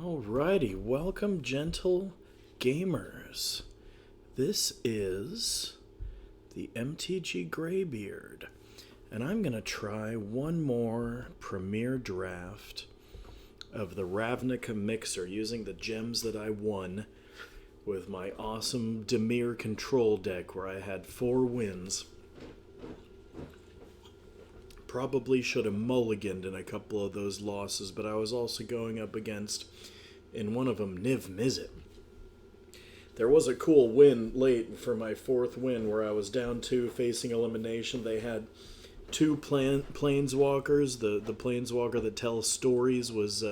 Alrighty, welcome gentle gamers. This is the MTG Greybeard, and I'm going to try one more premier draft of the Ravnica Mixer using the gems that I won with my awesome Dimir control deck where I had 4 wins. Probably should have mulliganed in a couple of those losses, but I was also going up against, in one of them, Niv Mizzet. There was a cool win late for my 4th win where I was down 2 facing elimination. They had 2 planeswalkers. The planeswalker that tells stories was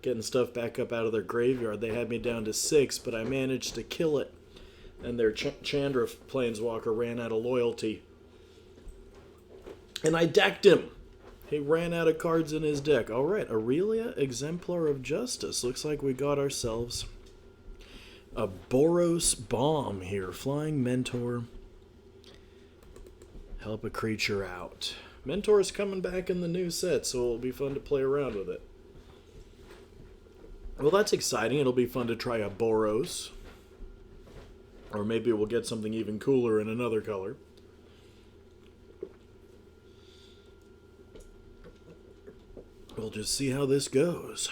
getting stuff back up out of their graveyard. They had me down to 6, but I managed to kill it. And their Chandra planeswalker ran out of loyalty. And I decked him. He ran out of cards in his deck. Alright, Aurelia, Exemplar of Justice. Looks like we got ourselves a Boros bomb here. Flying Mentor. Help a creature out. Mentor's coming back in the new set, so it'll be fun to play around with it. Well, that's exciting. It'll be fun to try a Boros. Or maybe we'll get something even cooler in another color. We'll just see how this goes.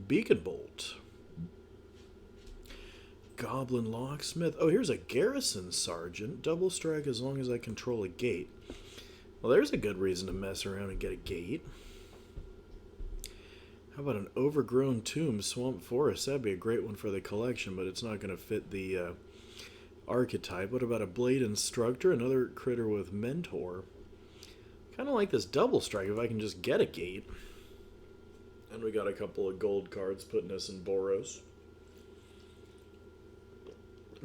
Beacon Bolt. Goblin Locksmith. Oh, here's a Garrison Sergeant. Double strike as long as I control a gate. Well, there's a good reason to mess around and get a gate. How about an Overgrown Tomb Swamp Forest? That'd be a great one for the collection, but it's not going to fit the archetype. What about a Blade Instructor? Another critter with Mentor. Kind of like this double strike if I can just get a gate. And we got a couple of gold cards putting us in Boros.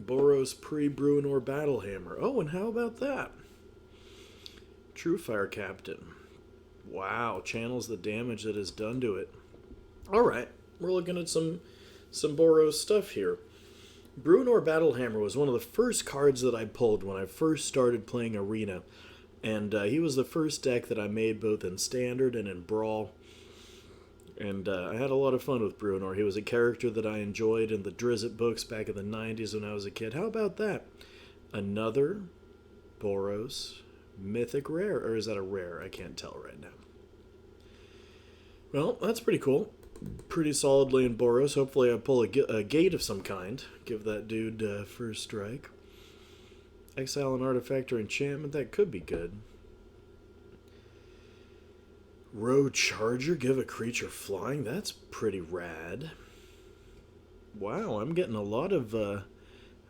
Boros pre-Bruenor Battlehammer. Oh, and how about that? True Fire Captain. Wow, channels the damage that is done to it. Alright, we're looking at some Boros stuff here. Bruenor Battlehammer was one of the first cards that I pulled when I first started playing Arena. And he was the first deck that I made both in Standard and in Brawl. And I had a lot of fun with Bruenor. He was a character that I enjoyed in the Drizzt books back in the 90s when I was a kid. How about that? Another Boros Mythic Rare. Or is that a rare? I can't tell right now. Well, that's pretty cool. Pretty solidly in Boros. Hopefully I pull a gate of some kind. Give that dude first strike. Exile an artifact or enchantment. That could be good. Road Charger, give a creature flying. That's pretty rad. Wow, I'm getting a lot of...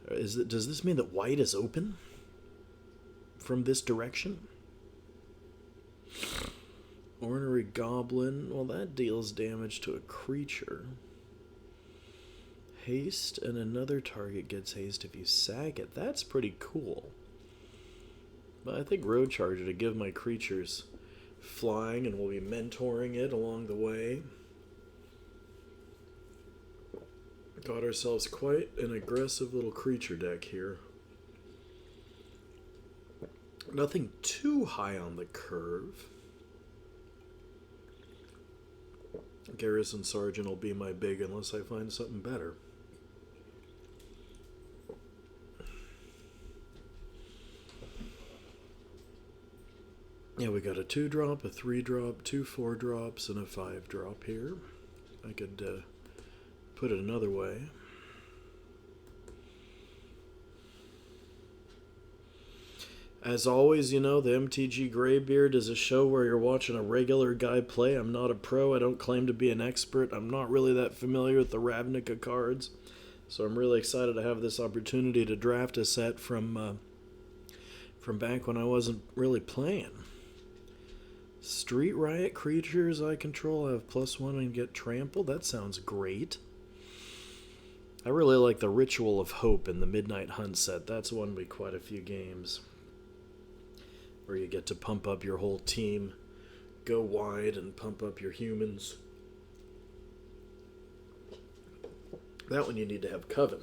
does this mean that white is open? From this direction? Ornery Goblin. Well, that deals damage to a creature. Haste, and another target gets haste if you sack it. That's pretty cool. But I think Road Charger to give my creatures flying, and we'll be mentoring it along the way. Got ourselves quite an aggressive little creature deck here. Nothing too high on the curve. Garrison Sergeant will be my big unless I find something better. Yeah, we got a 2-drop, a 3-drop, 2 4-drops, and a 5-drop here. I could put it another way. As always, you know, the MTG Greybeard is a show where you're watching a regular guy play. I'm not a pro. I don't claim to be an expert. I'm not really that familiar with the Ravnica cards. So I'm really excited to have this opportunity to draft a set from back when I wasn't really playing. Street Riot creatures I control have +1 and get trampled. That sounds great. I really like the Ritual of Hope in the Midnight Hunt set. That's won me quite a few games. Where you get to pump up your whole team, go wide, and pump up your humans. That one you need to have Coven.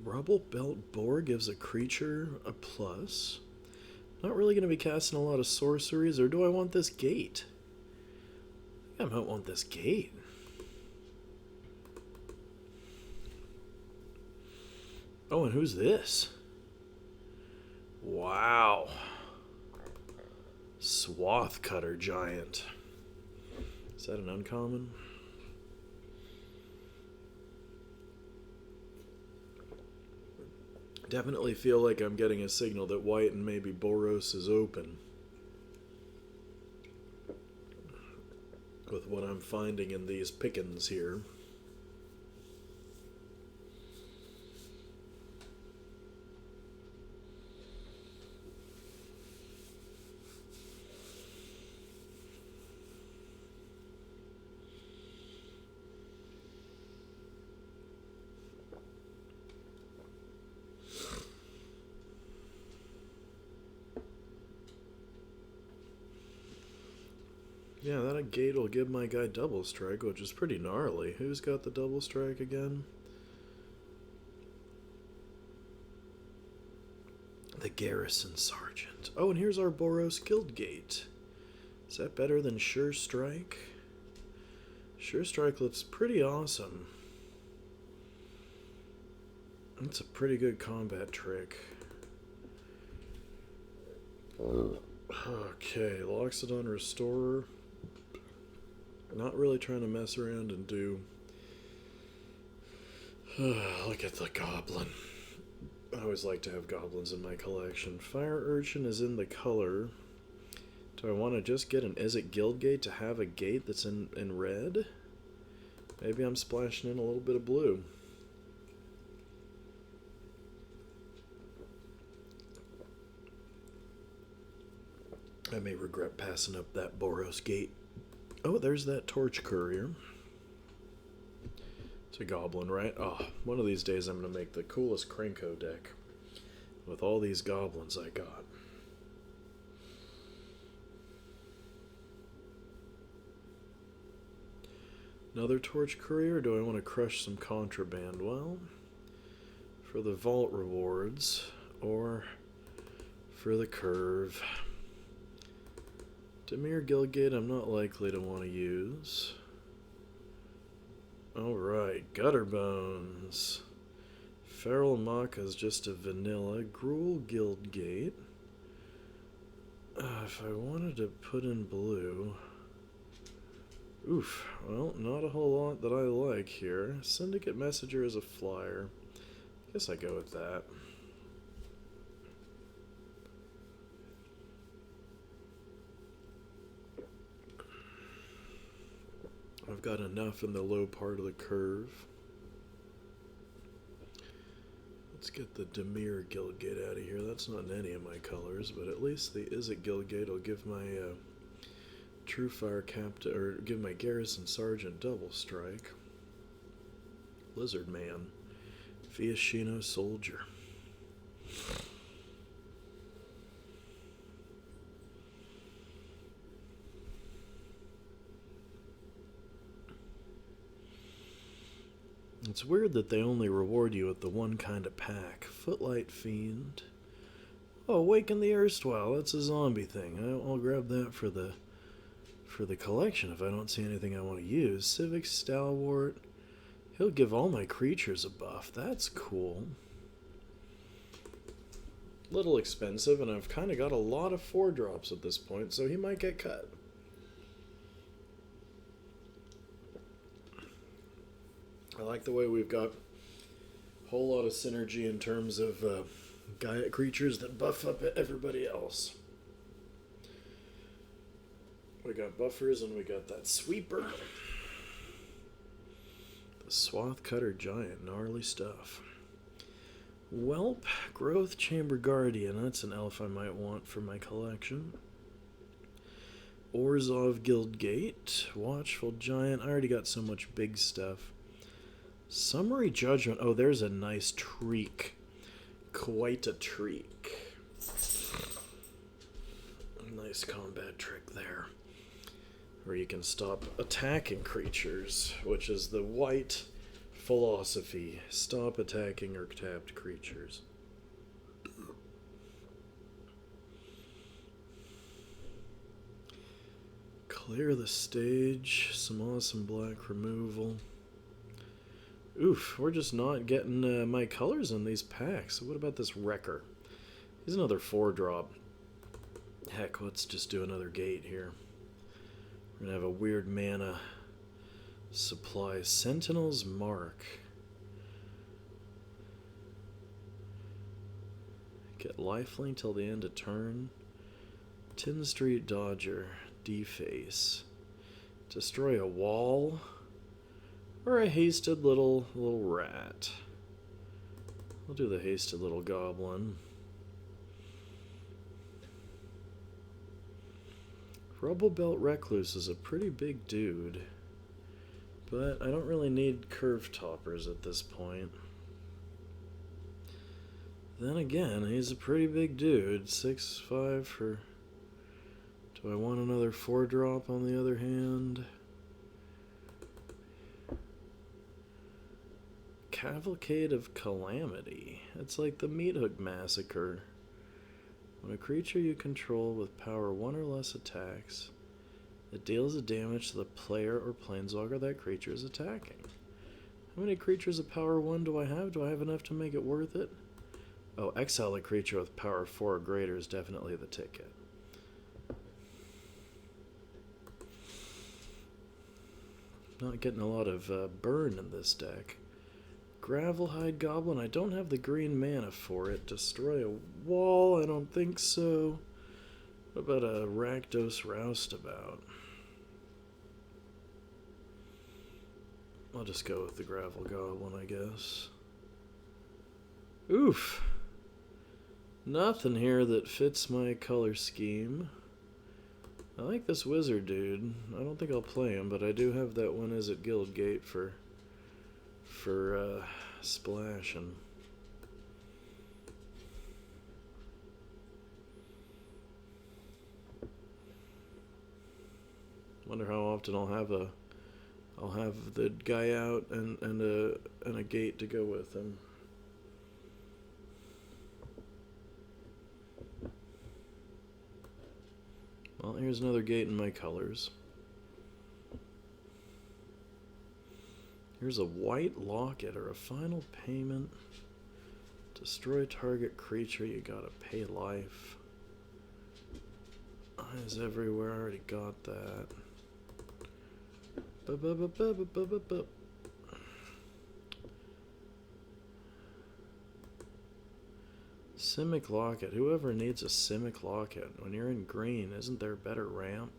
Rubble Belt Boar gives a creature a plus. Not really going to be casting a lot of sorceries, or do I want this gate? I might want this gate. Oh, and who's this? Wow. Swath Cutter Giant. Is that an uncommon? Definitely feel like I'm getting a signal that white and maybe Boros is open. With what I'm finding in these pickings here. Yeah, that gate will give my guy double strike, which is pretty gnarly. Who's got the double strike again? The Garrison Sergeant. Oh, and here's our Boros Guild Gate. Is that better than Sure Strike? Sure Strike looks pretty awesome. It's a pretty good combat trick. Okay, Loxodon Restorer. Not really trying to mess around and do... Look at the goblin. I always like to have goblins in my collection. Fire Urchin is in the color. Do I want to just get an Is It Guild Gate to have a gate that's in red? Maybe I'm splashing in a little bit of blue. I may regret passing up that Boros Gate. Oh, there's that Torch Courier. It's a goblin, right? Oh, one of these days I'm going to make the coolest Krenko deck with all these goblins I got. Another Torch Courier, or do I want to crush some contraband? Well, for the vault rewards, or for the curve. Dimir Guildgate I'm not likely to want to use. Alright, Gutter Bones. Feral Maka is just a vanilla. Gruul Guildgate. If I wanted to put in blue... Oof, well, not a whole lot that I like here. Syndicate Messenger is a flyer. Guess I go with that. I've got enough in the low part of the curve. Let's get the Dimir Guildgate out of here. That's not in any of my colors, but at least the Is It Guildgate will give my True Fire Captain, or give my Garrison Sergeant double strike. Lizard Man. Fiaschino Soldier. It's weird that they only reward you with the one kind of pack. Footlight Fiend. Oh, Awaken the Erstwhile. That's a zombie thing. I'll grab that for the collection if I don't see anything I want to use. Civic Stalwart. He'll give all my creatures a buff. That's cool. Little expensive, and I've kind of got a lot of 4-drops at this point, so he might get cut. I like the way we've got a whole lot of synergy in terms of Gaia creatures that buff up everybody else. We got buffers and we got that sweeper. The Swath Cutter Giant, gnarly stuff. Whelp, Growth Chamber Guardian, that's an elf I might want for my collection. Orzhov Guildgate, Watchful Giant, I already got so much big stuff. Summary Judgment. Oh, there's a nice treek. Quite a treek. Nice combat trick there. Where you can stop attacking creatures, which is the white philosophy. Stop attacking or tapped creatures. Clear the stage. Some awesome black removal. Oof, we're just not getting my colors in these packs. What about this Wrecker? He's another 4-drop. Heck, let's just do another gate here. We're gonna have a weird mana supply. Sentinel's Mark. Get lifelink till the end of turn. Tin Street Dodger. Deface. Destroy a wall. Or a hasted little rat. We'll do the hasted little goblin. Rubble Belt Recluse is a pretty big dude. But I don't really need curve toppers at this point. Then again, he's a pretty big dude. 6/5 for... Do I want another 4-drop on the other hand? Cavalcade of Calamity. It's like the Meat Hook Massacre. When a creature you control with power 1 or less attacks, it deals a damage to the player or planeswalker that creature is attacking. How many creatures of power 1 do I have? Do I have enough to make it worth it? Oh, exile a creature with power 4 or greater is definitely the ticket. Not getting a lot of burn in this deck. Gravelhide Goblin, I don't have the green mana for it. Destroy a wall, I don't think so. What about a Rakdos Roustabout? I'll just go with the Gravel Goblin, I guess. Oof! Nothing here that fits my color scheme. I like this wizard dude. I don't think I'll play him, but I do have that one is at Guildgate for splashing. Wonder how often I'll have the guy out and a gate to go with him. Well, here's another gate in my colors. Here's a white locket or a final payment. Destroy target creature, you gotta pay life. Eyes everywhere, I already got that. Simic Locket. Whoever needs a Simic Locket? When you're in green, isn't there a better ramp?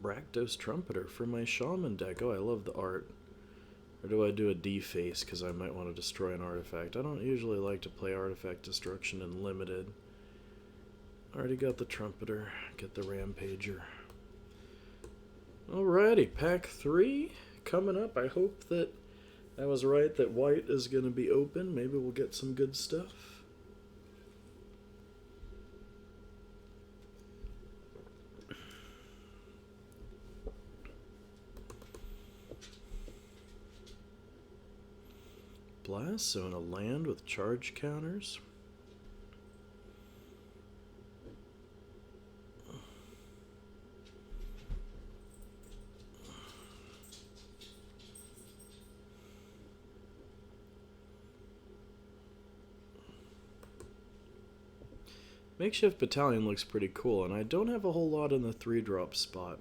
Rakdos Trumpeter for my Shaman deck. Oh, I love the art. Or do I do a deface because I might want to destroy an artifact? I don't usually like to play artifact destruction in limited. Already got the Trumpeter. Get the Rampager. Alrighty, pack 3 coming up. I hope that I was right that white is going to be open. Maybe we'll get some good stuff. Blast, so in a land with charge counters. Makeshift Battalion looks pretty cool, and I don't have a whole lot in the 3-drop spot.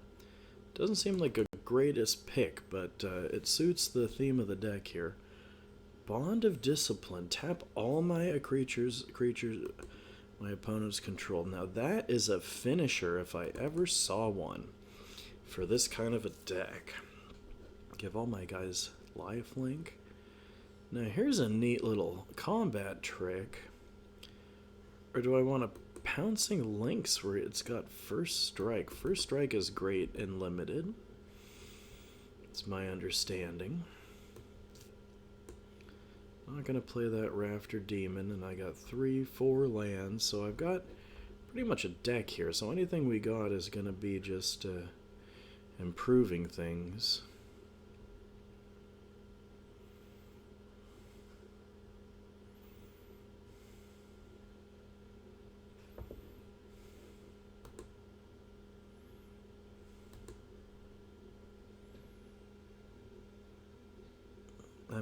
Doesn't seem like a greatest pick, but it suits the theme of the deck here. Bond of Discipline. Tap all my creatures my opponents control. Now that is a finisher if I ever saw one for this kind of a deck. Give all my guys lifelink. Now here's a neat little combat trick. Or do I want a Pouncing Lynx where it's got First Strike? First Strike is great in limited. It's my understanding. I'm not going to play that Rafter Demon, and I got 3-4 lands, so I've got pretty much a deck here, so anything we got is going to be just improving things.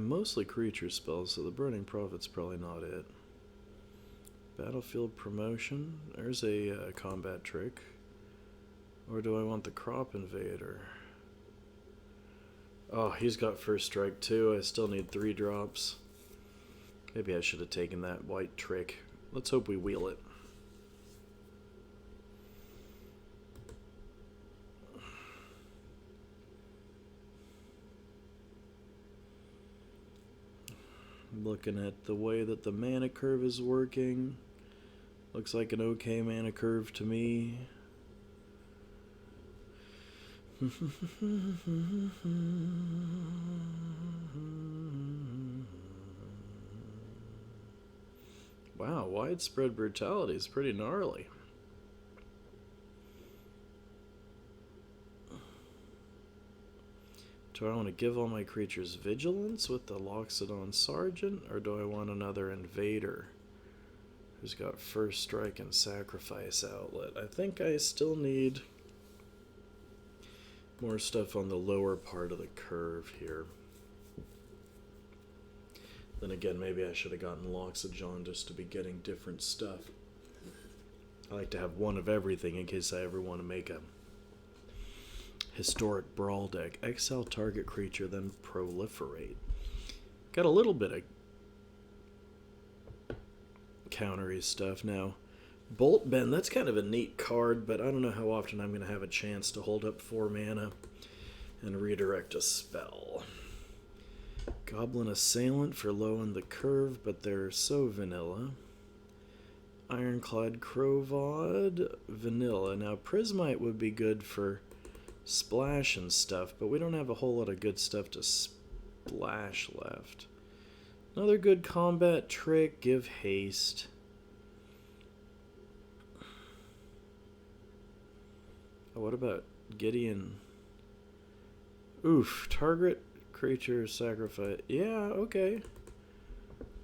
mostly creature spells, so the Burning Prophet's probably not it. Battlefield Promotion. There's a combat trick. Or do I want the Crop Invader? Oh, he's got first strike too. I still need 3 drops. Maybe I should have taken that white trick. Let's hope we wheel it. Looking at the way that the mana curve is working. Looks like an okay mana curve to me. Wow, widespread brutality is pretty gnarly. Do I want to give all my creatures vigilance with the Loxodon Sergeant, or do I want another invader who's got first strike and sacrifice outlet? I think I still need more stuff on the lower part of the curve here. Then again, maybe I should have gotten Loxodon just to be getting different stuff. I like to have one of everything in case I ever want to make a Historic Brawl deck. Exile target creature, then proliferate. Got a little bit of countery stuff now. Bolt Bend, that's kind of a neat card, but I don't know how often I'm going to have a chance to hold up 4 mana and redirect a spell. Goblin Assailant for low in the curve, but they're so vanilla. Ironclad Crovod, vanilla. Now Prismite would be good for splash and stuff, but we don't have a whole lot of good stuff to splash left. Another good combat trick, give haste. Oh, what about Gideon? Oof, target creature sacrifice. Yeah, okay.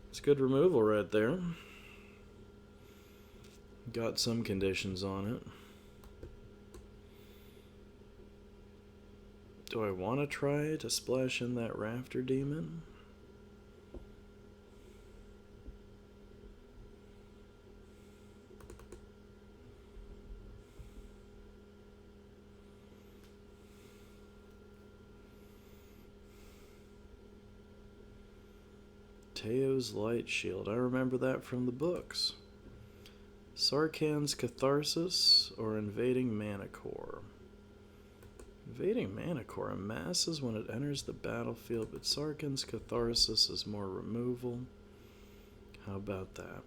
It's good removal right there. Got some conditions on it. Do I want to try to splash in that Rafter Demon? Teo's Light Shield. I remember that from the books. Sarkhan's Catharsis or Invading Manicore. Invading Manicore amasses when it enters the battlefield, but Sarkhan's Catharsis is more removal. How about that?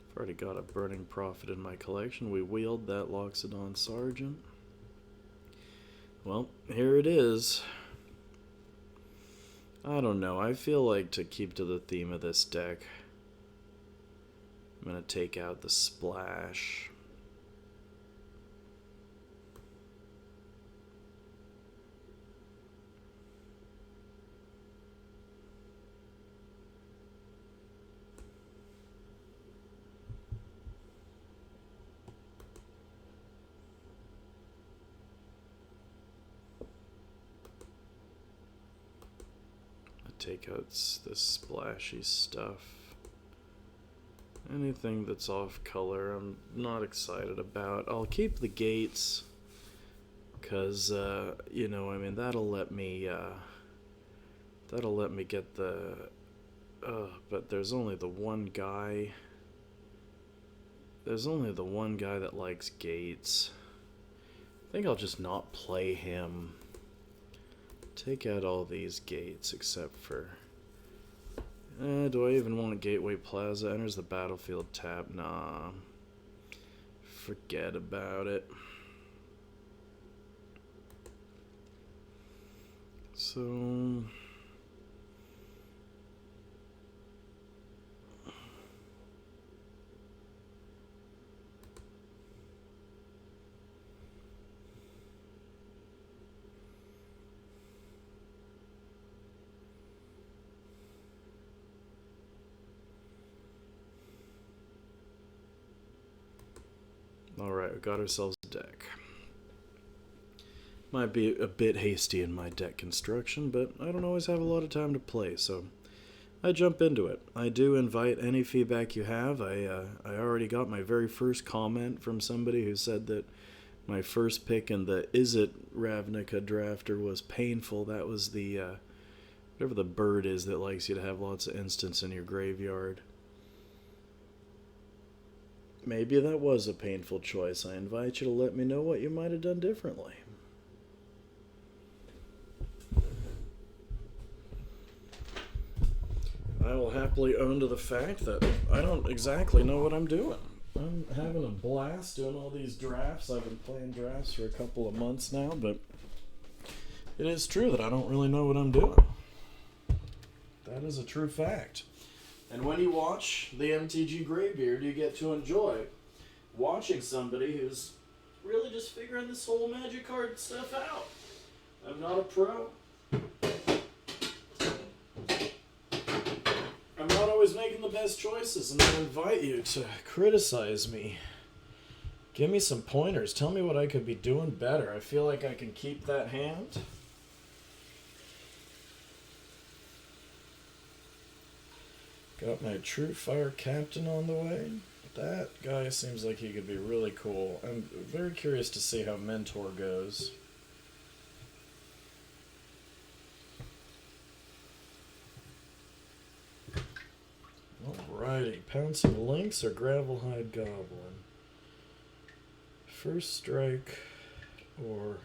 I've already got a Burning Prophet in my collection. We wheeled that Loxodon Sergeant. Well, here it is. I don't know. I feel like to keep to the theme of this deck, I'm going to take out the splash. Take out this splashy stuff. Anything that's off color I'm not excited about. I'll keep the gates because you know, I mean, that'll let me get the but there's only the one guy that likes gates. I think I'll just not play him. Take out all these gates except for... do I even want a Gateway Plaza? Enters the battlefield tab. Nah. Forget about it. So... got ourselves a deck. Might be a bit hasty in my deck construction, but I don't always have a lot of time to play, so I jump into it. I do invite any feedback you have. I already got my very first comment from somebody who said that my first pick in the Is It Ravnica drafter was painful. That was the, whatever the bird is that likes you to have lots of instants in your graveyard. Maybe that was a painful choice. I invite you to let me know what you might have done differently. I will happily own to the fact that I don't exactly know what I'm doing. I'm having a blast doing all these drafts. I've been playing drafts for a couple of months now, but it is true that I don't really know what I'm doing. That is a true fact. And when you watch the MTG Greybeard, you get to enjoy watching somebody who's really just figuring this whole magic card stuff out. I'm not a pro. I'm not always making the best choices, and I invite you to criticize me. Give me some pointers. Tell me what I could be doing better. I feel like I can keep that hand. Got my True Fire Captain on the way. That guy seems like he could be really cool. I'm very curious to see how Mentor goes. Alrighty, Pouncing Lynx or Gravelhide Goblin? First strike or...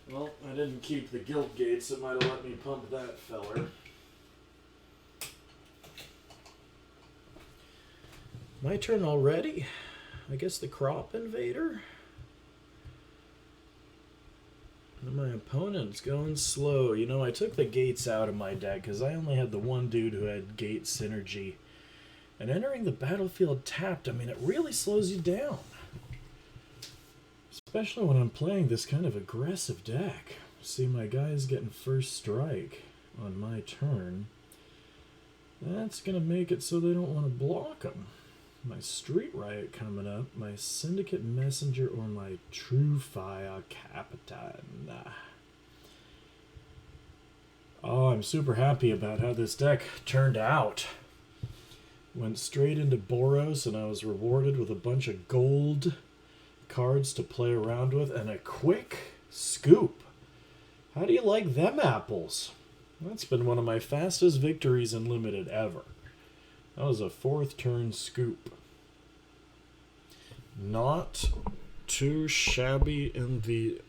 Well, I didn't keep the Guild Gates. It might have let me pump that feller. My turn already? I guess the Crop Invader? And my opponent's going slow. You know, I took the gates out of my deck because I only had the one dude who had gate synergy. And entering the battlefield tapped, I mean, it really slows you down. Especially when I'm playing this kind of aggressive deck. See, my guy's getting first strike on my turn. That's going to make it so they don't want to block him. My Street Riot coming up, my Syndicate Messenger, or my True Fire Captain. Oh, I'm super happy about how this deck turned out. Went straight into Boros, and I was rewarded with a bunch of gold cards to play around with, and a quick scoop. How do you like them apples? That's been one of my fastest victories in Limited ever. That was a fourth turn scoop. Not too shabby in the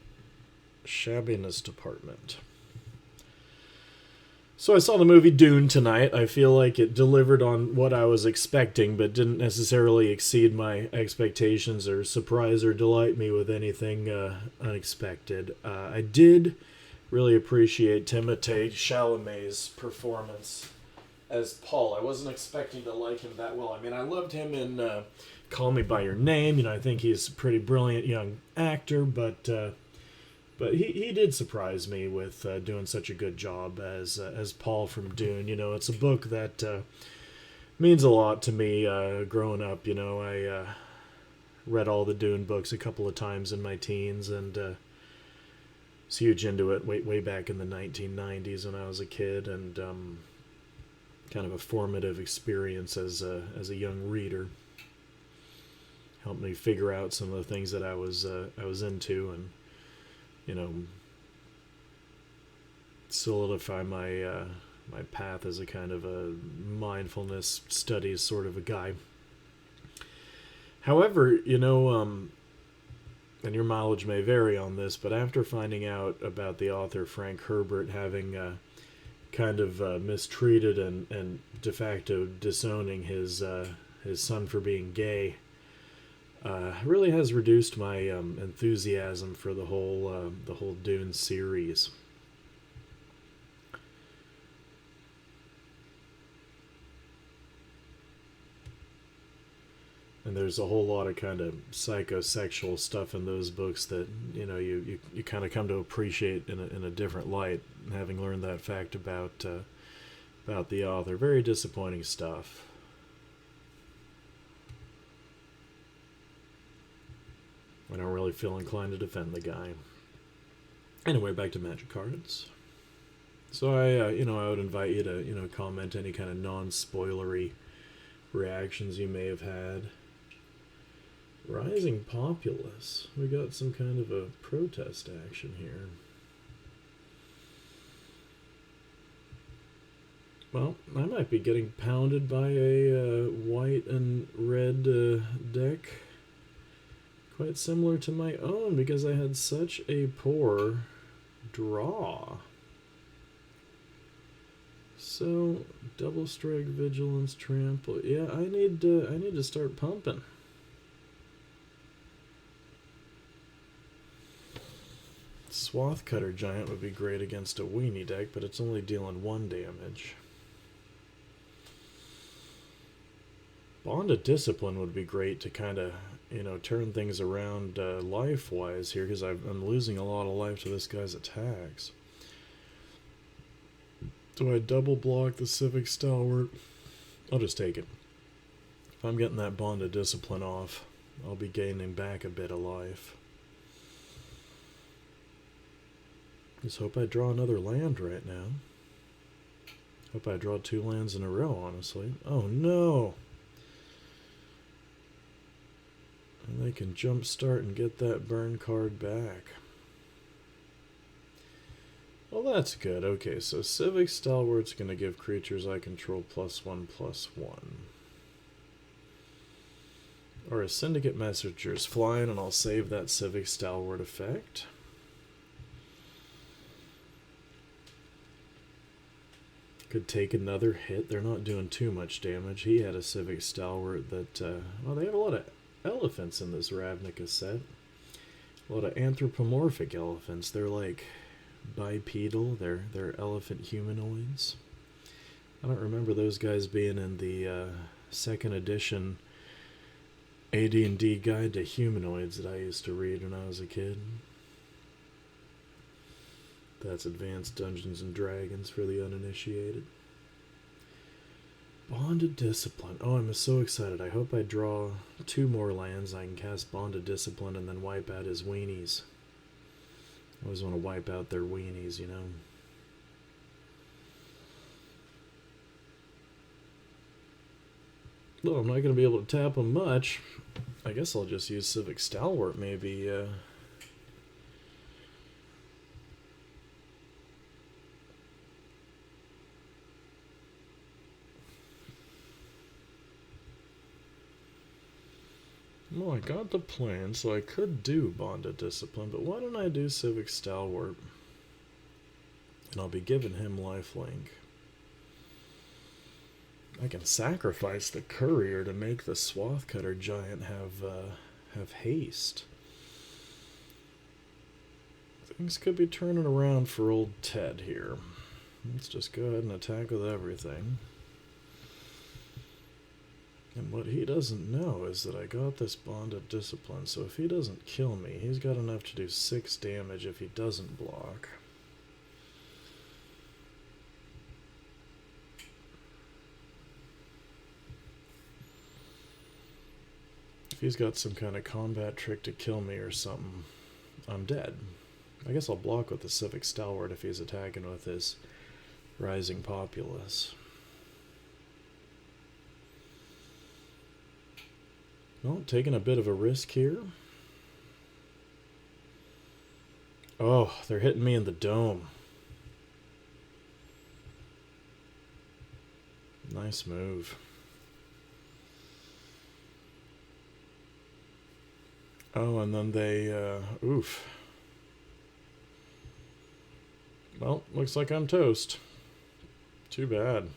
shabbiness department. So I saw the movie Dune tonight. I feel like it delivered on what I was expecting, but didn't necessarily exceed my expectations or surprise or delight me with anything unexpected. I did really appreciate Timothée Chalamet's performance as Paul. I wasn't expecting to like him that well. I mean, I loved him in Call Me By Your Name. You know, I think he's a pretty brilliant young actor, but he did surprise me with doing such a good job as Paul from Dune. You know, it's a book that means a lot to me growing up. You know, I read all the Dune books a couple of times in my teens, and was huge into it way back in the 1990s when I was a kid, and kind of a formative experience as a young reader. Helped me figure out some of the things that I was into, and you know, solidify my my path as a kind of a mindfulness studies sort of a guy. However, you know, and your mileage may vary on this, but after finding out about the author Frank Herbert having kind of mistreated and de facto disowning his son for being gay, really has reduced my enthusiasm for the whole Dune series. And there's a whole lot of kind of psychosexual stuff in those books that, you know, you kind of come to appreciate in a different light, having learned that fact about the author. Very disappointing stuff. I don't really feel inclined to defend the guy. Anyway, back to Magic cards. So I would invite you to, comment any kind of non-spoilery reactions you may have had. Rising Populace. We got some kind of a protest action here. Well, I might be getting pounded by a white and red deck. Quite similar to my own because I had such a poor draw. So, double strike, vigilance, trample. Yeah, I need to start pumping. Swath Cutter Giant would be great against a weenie deck, but it's only dealing 1 damage. Bond of Discipline would be great to kind of, turn things around life-wise here, because I'm losing a lot of life to this guy's attacks. Do I double block the Civic Stalwart? I'll just take it. If I'm getting that Bond of Discipline off, I'll be gaining back a bit of life. Just hope I draw another land right now. Hope I draw 2 lands in a row, honestly. Oh no! And they can jumpstart and get that burn card back. Well, that's good. Okay, so Civic Stalwart's going to give creatures I control +1/+1. Or a Syndicate Messenger's flying, and I'll save that Civic Stalwart effect. Could take another hit. They're not doing too much damage. He had a Civic Stalwart that... well, they have a lot of elephants in this Ravnica set. A lot of anthropomorphic elephants. They're like bipedal. They're elephant humanoids. I don't remember those guys being in the 2nd edition AD&D Guide to Humanoids that I used to read when I was a kid. That's Advanced Dungeons and Dragons for the uninitiated. Bonded Discipline. Oh, I'm so excited. I hope I draw 2 more lands. I can cast Bonded Discipline and then wipe out his weenies. I always want to wipe out their weenies, Well, I'm not going to be able to tap them much. I guess I'll just use Civic Stalwart, maybe. Well, I got the plan, so I could do Bonded Discipline, but why don't I do Civic Stalwart? And I'll be giving him lifelink. I can sacrifice the Courier to make the Swath Cutter Giant have haste. Things could be turning around for old Ted here. Let's just go ahead and attack with everything. And what he doesn't know is that I got this Bonded Discipline, so if he doesn't kill me, he's got enough to do 6 damage if he doesn't block. If he's got some kind of combat trick to kill me or something, I'm dead. I guess I'll block with the Civic Stalwart if he's attacking with his Rising Populace. Well, taking a bit of a risk here. Oh, they're hitting me in the dome. Nice move. Oh, and then they, oof. Well, looks like I'm toast. Too bad.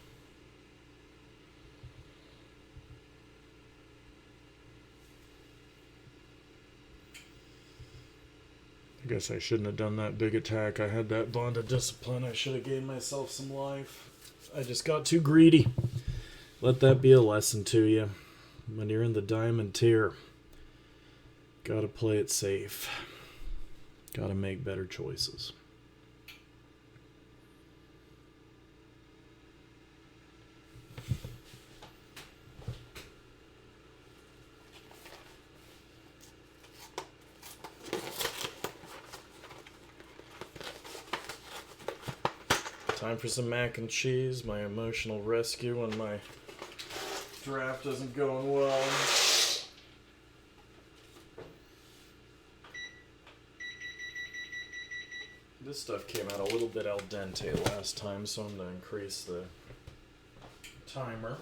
I guess I shouldn't have done that big attack. I had that Bonded Discipline. I should have gave myself some life. I just got too greedy. Let that be a lesson to you. When you're in the diamond tier, gotta play it safe. Gotta make better choices. Time for some mac and cheese, my emotional rescue when my draft isn't going well. This stuff came out a little bit al dente last time, so I'm going to increase the timer.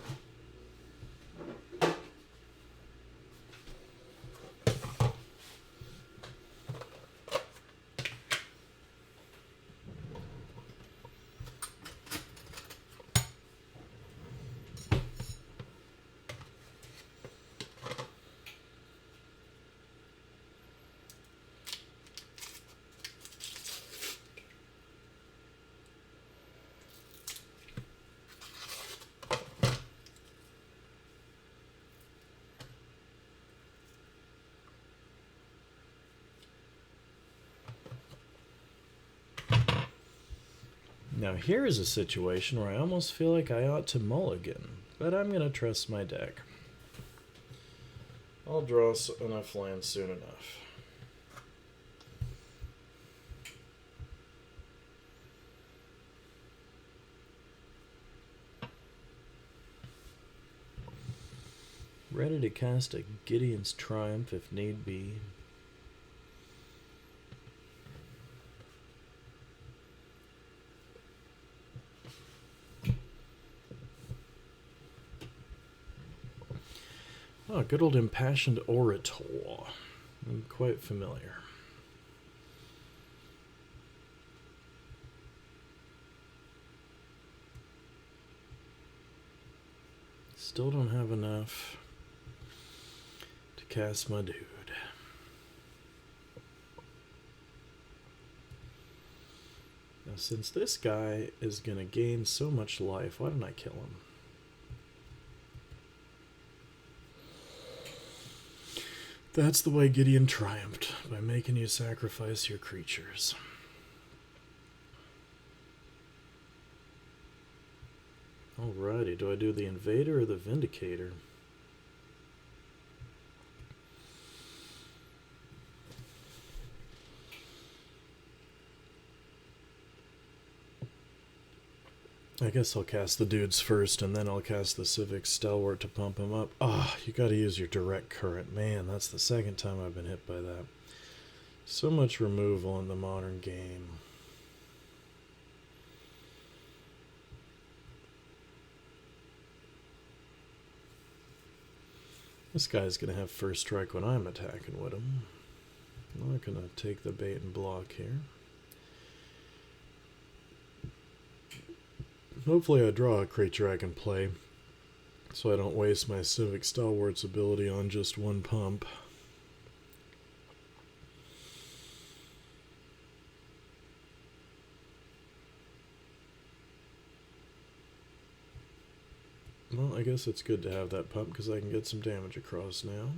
Now here is a situation where I almost feel like I ought to mulligan, but I'm going to trust my deck. I'll draw enough lands soon enough. Ready to cast a Gideon's Triumph if need be. Oh, good old Impassioned Orator. I'm quite familiar. Still don't have enough to cast my dude. Now, since this guy is going to gain so much life, why didn't I kill him? That's the way Gideon triumphed, by making you sacrifice your creatures. Alrighty, do I do the Invader or the Vindicator? I guess I'll cast the dudes first, and then I'll cast the Civic Stalwart to pump him up. Ah, you gotta use your direct current. Man, that's the second time I've been hit by that. So much removal in the modern game. This guy's gonna have first strike when I'm attacking with him. I'm not gonna take the bait and block here. Hopefully I draw a creature I can play, so I don't waste my Civic Stalwart's ability on just one pump. Well, I guess it's good to have that pump because I can get some damage across now.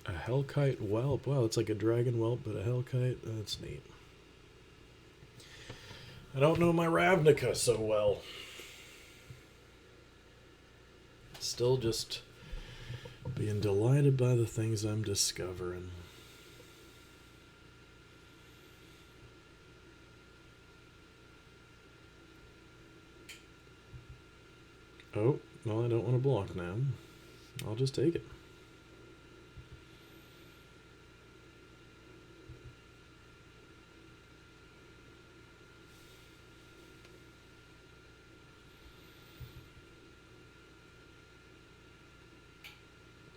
A Hellkite Whelp. Wow, it's like a Dragon Whelp, but a Hellkite. That's neat. I don't know my Ravnica so well. Still just being delighted by the things I'm discovering. Oh, well, I don't want to block now. I'll just take it.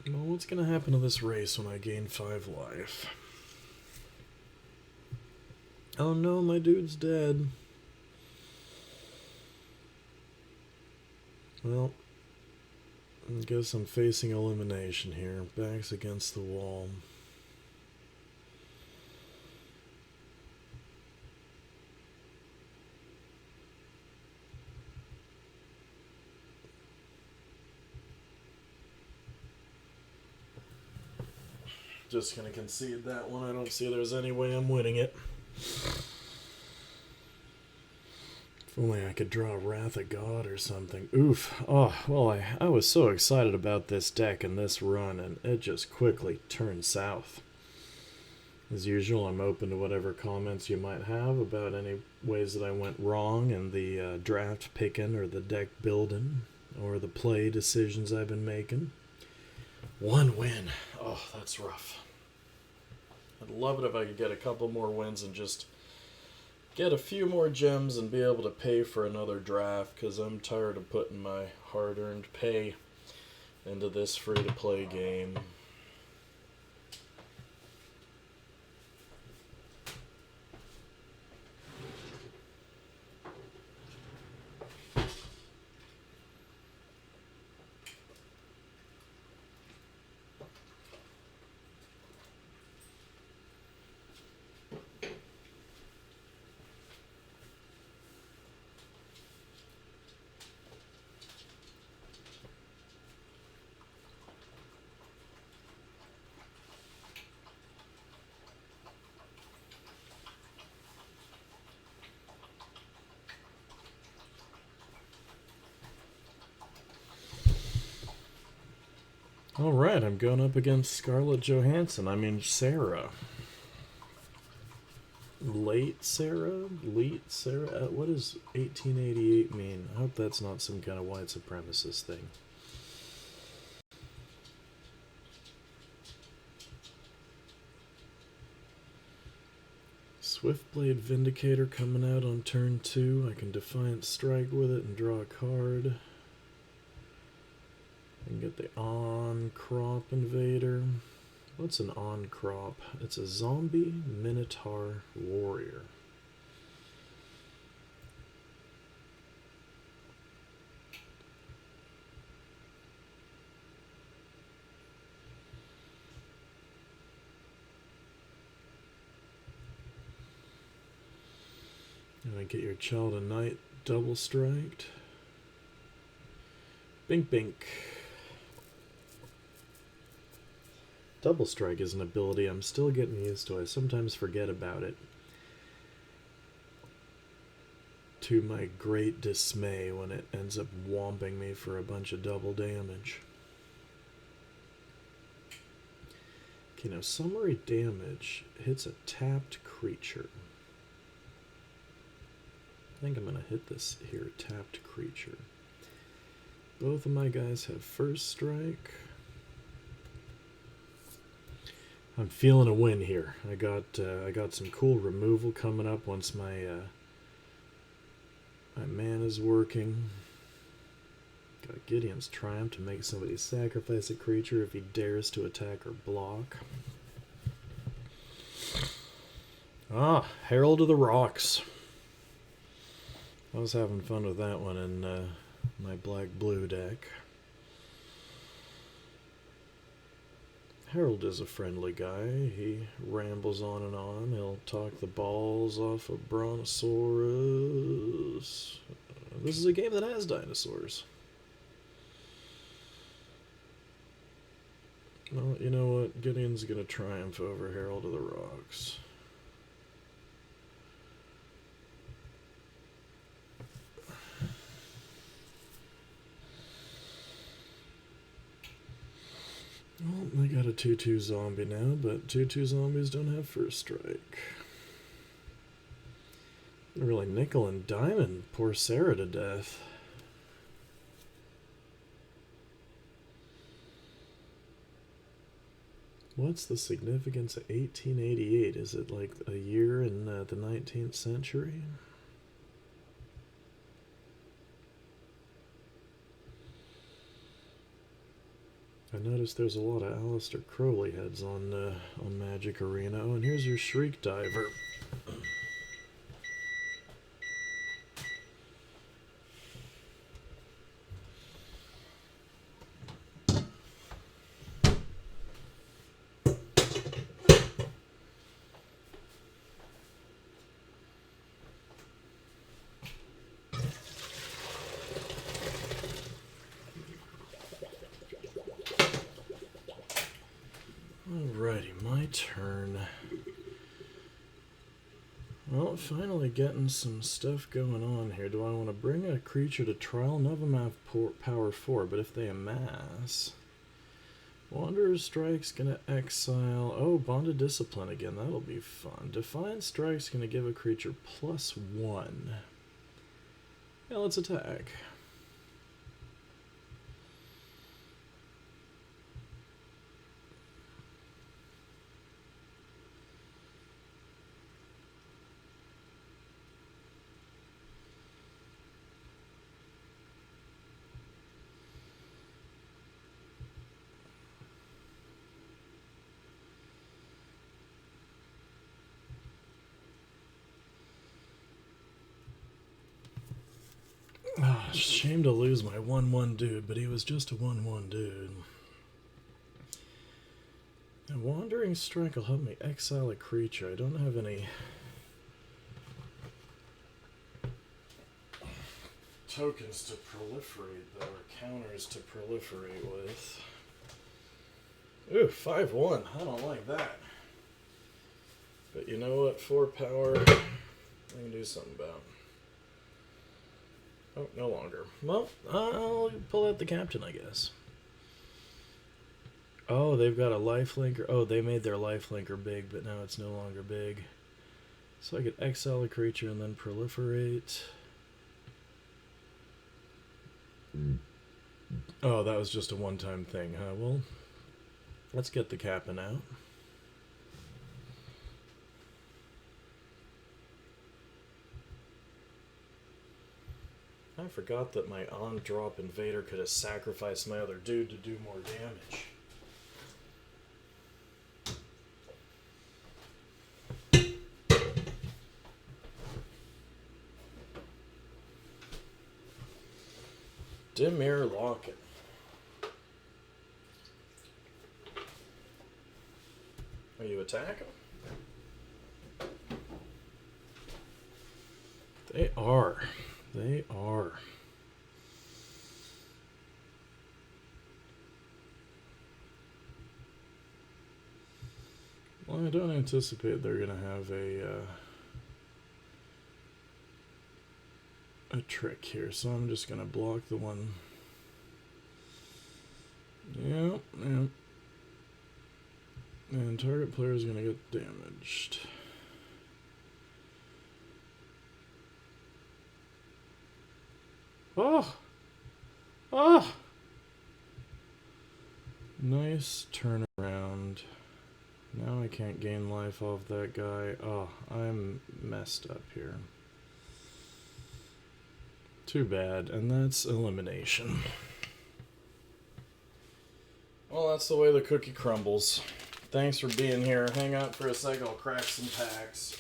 Well, what's going to happen to this race when I gain 5 life? Oh no, my dude's dead. Well, I guess I'm facing elimination here. Back's against the wall. Just gonna concede that one. I don't see there's any way I'm winning it. If only I could draw Wrath of God or something. Oof. Oh, well, I was so excited about this deck and this run, and it just quickly turned south. As usual, I'm open to whatever comments you might have about any ways that I went wrong in the draft picking or the deck building or the play decisions I've been making. One win. Oh, that's rough. I'd love it if I could get a couple more wins and just get a few more gems and be able to pay for another draft, because I'm tired of putting my hard-earned pay into this free-to-play game. Alright, I'm going up against Scarlett Johansson. I mean, Sarah. Late Sarah? What does 1888 mean? I hope that's not some kind of white supremacist thing. Swiftblade Vindicator coming out on turn 2. I can Defiant Strike with it and draw a card. I can get the On-Crop Invader. What's an On-Crop? It's a zombie Minotaur warrior. And I get your Child of Night double striked. Bink bink. Double Strike is an ability I'm still getting used to. I sometimes forget about it. To my great dismay when it ends up whomping me for a bunch of double damage. Okay, now summary damage hits a tapped creature. I think I'm going to hit this here, tapped creature. Both of my guys have first strike. I'm feeling a win here. I got some cool removal coming up once my my mana's working. Got Gideon's Triumph to make somebody sacrifice a creature if he dares to attack or block. Ah, Herald of the Rocks. I was having fun with that one in my black-blue deck. Harold is a friendly guy. He rambles on and on. He'll talk the balls off of Brontosaurus. This is a game that has dinosaurs. Well, you know what? Gideon's going to triumph over Herald of the Rocks. Well, I got a 2-2 zombie now, but 2-2 zombies don't have first strike. Really nickel and diamond poor Sarah to death. What's the significance of 1888? Is it like a year in the 19th century? I noticed there's a lot of Aleister Crowley heads on Magic Arena. Oh, and here's your Shriek Diver. Alrighty, my turn. Well, finally getting some stuff going on here. Do I want to bring a creature to trial? None of them have power 4, but if they amass... Wanderer's Strike's gonna exile... Oh, Bonded Discipline again. That'll be fun. Defiant Strike's gonna give a creature +1. Yeah, let's attack. Oh, shame to lose my 1/1 dude, but he was just a 1/1 dude. And Wandering Strike will help me exile a creature. I don't have any tokens to proliferate, though, or counters to proliferate with. Ooh, 5/1. I don't like that. But you know what? 4 power, I can do something about. Oh, no longer. Well, I'll pull out the captain, I guess. Oh, they've got a lifelinker. Oh, they made their lifelinker big, but now it's no longer big. So I could exile a creature and then proliferate. Oh, that was just a one-time thing, huh? Well, let's get the captain out. I forgot that my on-drop invader could have sacrificed my other dude to do more damage. Dimir Locket. Are you attacking? They are. They are. Well, I don't anticipate they're going to have a trick here, so I'm just going to block the one. Yep, yep. And target player is going to get damaged. Oh! Oh! Nice turnaround. Now I can't gain life off that guy. Oh, I'm messed up here. Too bad, and that's elimination. Well, that's the way the cookie crumbles. Thanks for being here. Hang out for a sec, I'll crack some packs.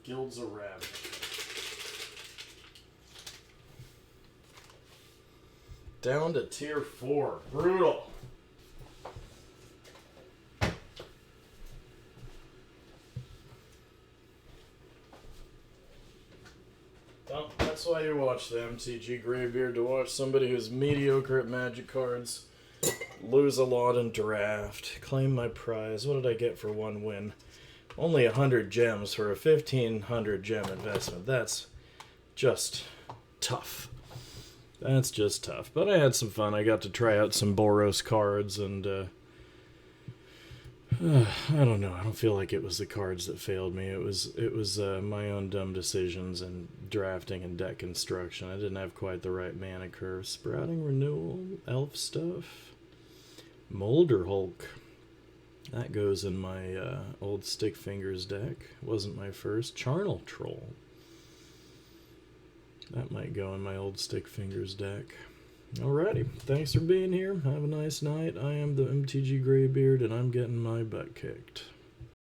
Guilds of Ravnica. Down to tier 4. Brutal. Well, that's why you watch the MTG Greybeard, to watch somebody who's mediocre at Magic cards lose a lot in draft. Claim my prize. What did I get for 1 win? Only 100 gems for a 1,500 gem investment. That's just tough. That's just tough. But I had some fun. I got to try out some Boros cards, and I don't know. I don't feel like it was the cards that failed me. It was my own dumb decisions and drafting and deck construction. I didn't have quite the right mana curve. Sprouting Renewal, Elf stuff, Molder Hulk. That goes in my old Stick Fingers deck. Wasn't my first. Charnel Troll. That might go in my old Stick Fingers deck. Alrighty, thanks for being here. Have a nice night. I am the MTG Greybeard, and I'm getting my butt kicked.